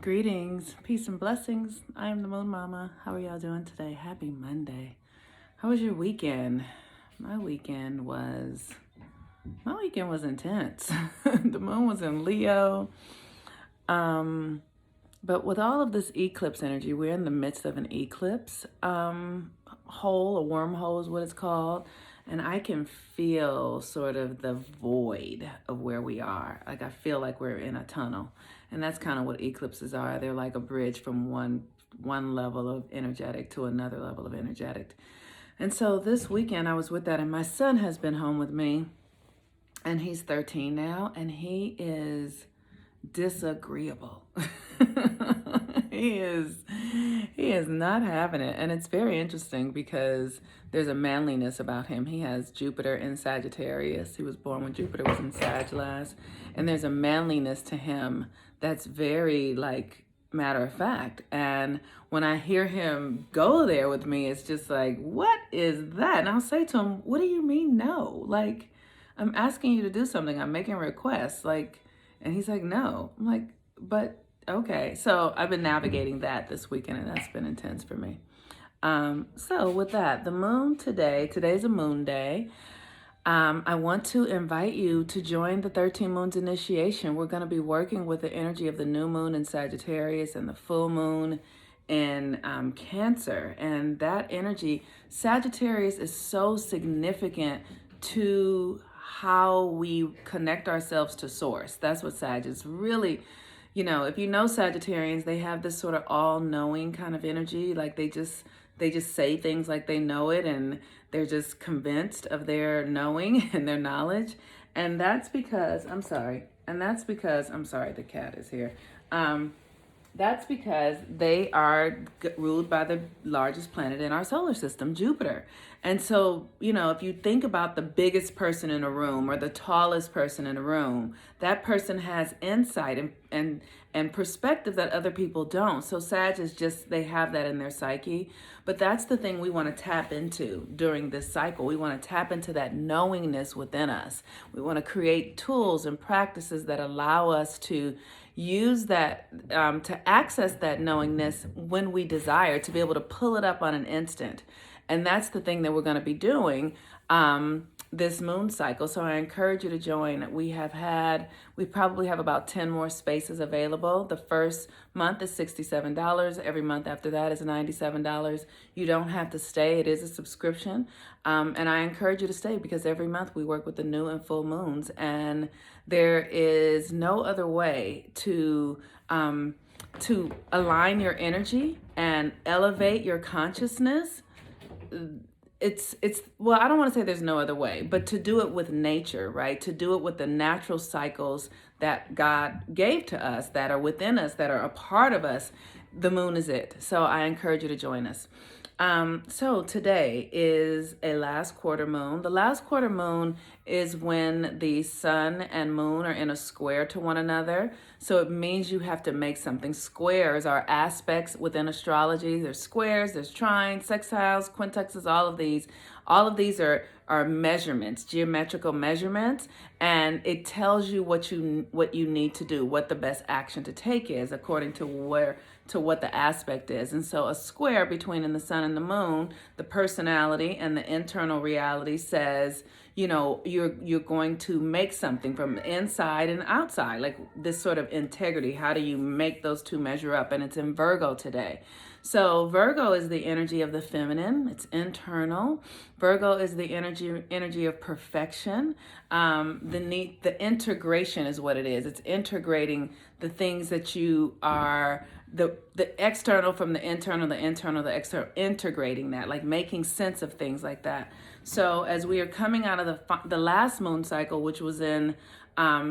Greetings, peace and blessings. I am the Moon Mama. How are y'all doing today? Happy Monday. How was your weekend? My weekend was intense. The moon was in Leo. But with all of this eclipse energy, we're in the midst of an eclipse hole, a wormhole is what it's called. And I can feel sort of the void of where we are. Like I feel like we're in a tunnel. And that's kind of what eclipses are. They're like a bridge from one level of energetic to another level of energetic. And so this weekend I was with that, and my son has been home with me, and he's 13 now, and he is disagreeable. he is not having it, and it's very interesting because there's a manliness about him. He has Jupiter in Sagittarius. He was born when Jupiter was in Sag last, and there's a manliness to him that's very like matter of fact. And when I hear him go there with me, it's just like, what is that? And I'll say to him, what do you mean no? Like, I'm asking you to do something. I'm making requests. Like, and he's like, no. I'm like, but okay. So I've been navigating that this weekend, and that's been intense for me. So with that, the moon today's a moon day. I want to invite you to join the 13 Moons Initiation. We're going to be working with the energy of the new moon in Sagittarius and the full moon in Cancer. And that energy, Sagittarius, is so significant to how we connect ourselves to source. That's what Sag is really, if you know Sagittarians, they have this sort of all-knowing kind of energy. Like they just say things like they know it, and they're just convinced of their knowing and their knowledge. And that's because, the cat is here. That's because they are ruled by the largest planet in our solar system, Jupiter. And so, if you think about the biggest person in a room or the tallest person in a room, that person has insight and perspective that other people don't. So Sag is just, they have that in their psyche. But that's the thing we want to tap into during this cycle. We want to tap into that knowingness within us. We want to create tools and practices that allow us to use that, to access that knowingness when we desire, to be able to pull it up on an instant. And that's the thing that we're going to be doing this moon cycle. So I encourage you to join. We probably have about 10 more spaces available. The first month is $67. Every month after that is $97. You don't have to stay. It is a subscription. And I encourage you to stay because every month we work with the new and full moons. And there is no other way to align your energy and elevate your consciousness. Well, I don't want to say there's no other way, but to do it with nature, right? To do it with the natural cycles that God gave to us, that are within us, that are a part of us. The moon is it. So I encourage you to join us. So today is a last quarter moon. The last quarter moon is when the sun and moon are in a square to one another. So it means you have to make something. Squares are aspects within astrology. There's squares, there's trines, sextiles, quintuplexes, all of these. All of these are measurements, geometrical measurements, and it tells you what you need to do, what the best action to take is according to what the aspect is. And so a square between the sun and the moon, the personality and the internal reality says, you're going to make something from the inside and outside, like this sort of integrity. How do you make those two measure up? And it's in Virgo today. So Virgo is the energy of the feminine. It's internal. Virgo is the energy of perfection. The integration is what it is. It's integrating the things that you are, the external from the internal, the internal, the external, integrating that, like making sense of things like that. So as we are coming out of the last moon cycle, which was in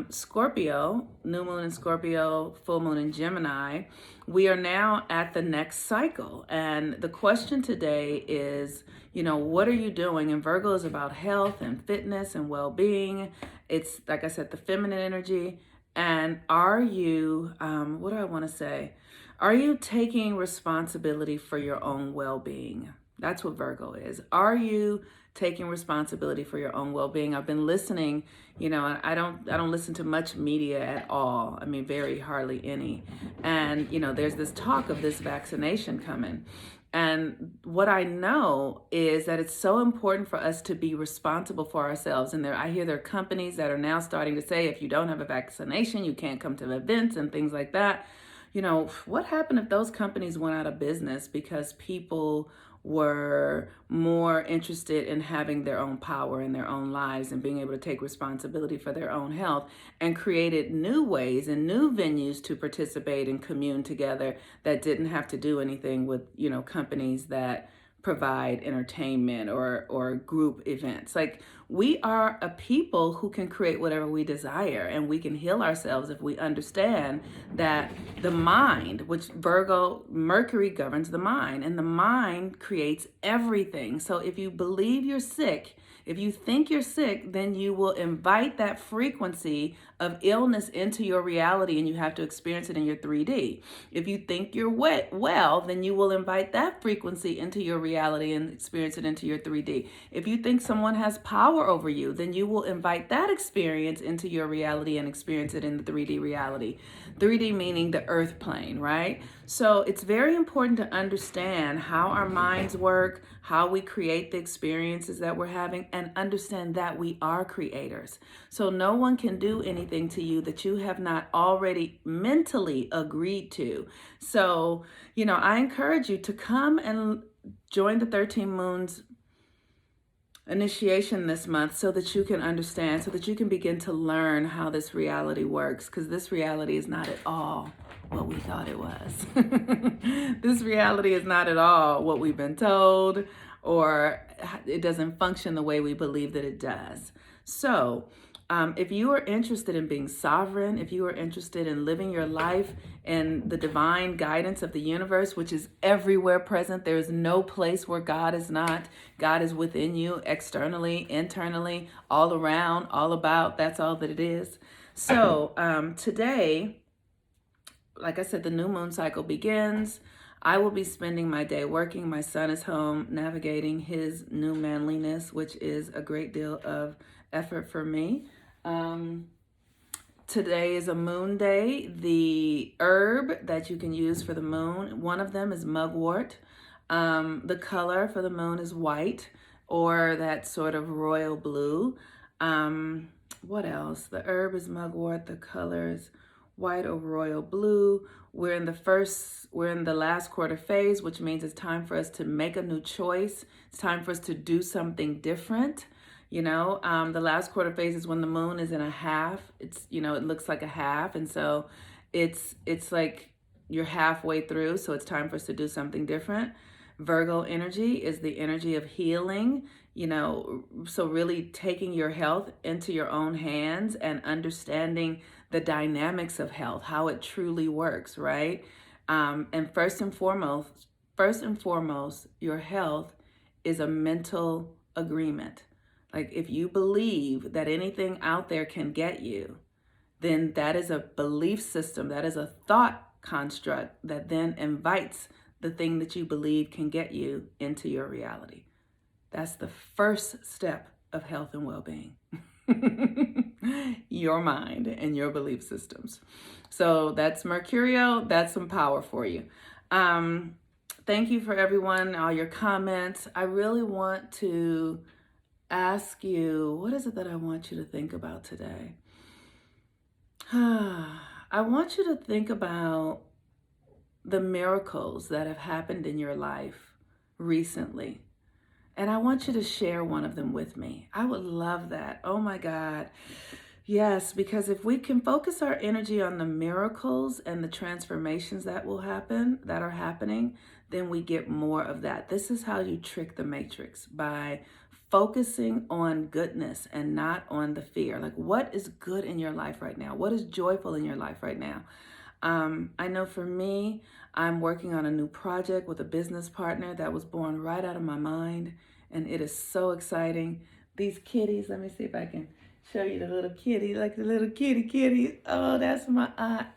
Scorpio, new moon in Scorpio, full moon in Gemini, we are now at the next cycle. And the question today is, what are you doing? And Virgo is about health and fitness and well-being. It's, like I said, the feminine energy. And are you, what do I want to say? Are you taking responsibility for your own well-being? That's what Virgo is. Are you taking responsibility for your own well-being. I've been listening, I don't listen to much media at all. I mean, very hardly any. And, there's this talk of this vaccination coming. And what I know is that it's so important for us to be responsible for ourselves. And I hear there are companies that are now starting to say, if you don't have a vaccination, you can't come to events and things like that. What happened if those companies went out of business because people were more interested in having their own power in their own lives and being able to take responsibility for their own health, and created new ways and new venues to participate and commune together that didn't have to do anything with, companies that provide entertainment or group events. Like, we are a people who can create whatever we desire, and we can heal ourselves if we understand that the mind, which Mercury governs the mind, and the mind creates everything. So if you believe you're sick, if you think you're sick, then you will invite that frequency of illness into your reality, and you have to experience it in your 3D. If you think you're well, then you will invite that frequency into your reality and experience it into your 3D. If you think someone has power over you, then you will invite that experience into your reality and experience it in the 3D reality. 3D meaning the earth plane, right? So it's very important to understand how our minds work, how we create the experiences that we're having, and understand that we are creators. So no one can do anything to you that you have not already mentally agreed to. So, I encourage you to come and join the 13 Moons initiation this month so that you can understand, so that you can begin to learn how this reality works, because this reality is not at all what we thought it was. This reality is not at all what we've been told, or it doesn't function the way we believe that it does. So if you are interested in being sovereign, if you are interested in living your life in the divine guidance of the universe, which is everywhere present, there is no place where God is not. God is within you, externally, internally, all around, all about. That's all that it is. So today, like I said, the new moon cycle begins. I will be spending my day working. My son is home navigating his new manliness, which is a great deal of effort for me. Today is a moon day. The herb that you can use for the moon, one of them is mugwort. The color for the moon is white, or that sort of royal blue. What else? The herb is mugwort. The color is white or royal blue. We're in the last quarter phase, which means it's time for us to make a new choice. It's time for us to do something different. The last quarter phase is when the moon is in a half. It looks like a half. And so it's like you're halfway through. So it's time for us to do something different. Virgo energy is the energy of healing, so really taking your health into your own hands and understanding the dynamics of health, how it truly works, right? And first and foremost, your health is a mental agreement. Like, if you believe that anything out there can get you, then that is a belief system, that is a thought construct that then invites the thing that you believe can get you into your reality. That's the first step of health and well-being. Your mind and your belief systems. So that's Mercurio. That's some power for you. Thank you for everyone, all your comments. I really want to ask you, what is it that I want you to think about today? I want you to think about the miracles that have happened in your life recently. And I want you to share one of them with me. I would love that. Oh my God. Yes, because if we can focus our energy on the miracles and the transformations that are happening, then we get more of that. This is how you trick the matrix, by focusing on goodness and not on the fear. Like, what is good in your life right now? What is joyful in your life right now? I know for me, I'm working on a new project with a business partner that was born right out of my mind, and it is so exciting. These kitties, let me see if I can show you the little kitty, like the little kitty. Oh, that's my aunt.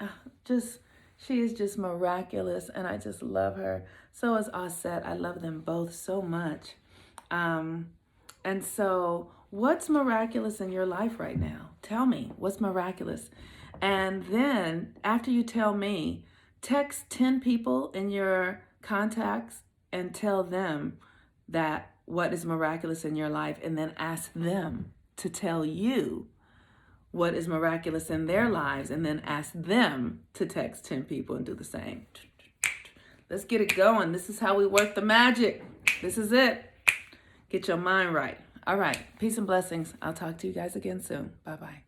She is just miraculous, and I just love her. So is Osset. I love them both so much. And And so, what's miraculous in your life right now? Tell me, what's miraculous? And then, after you tell me, text 10 people in your contacts and tell them that what is miraculous in your life, and then ask them to tell you what is miraculous in their lives, and then ask them to text 10 people and do the same. Let's get it going. This is how we work the magic. This is it. Get your mind right. All right. Peace and blessings. I'll talk to you guys again soon. Bye-bye.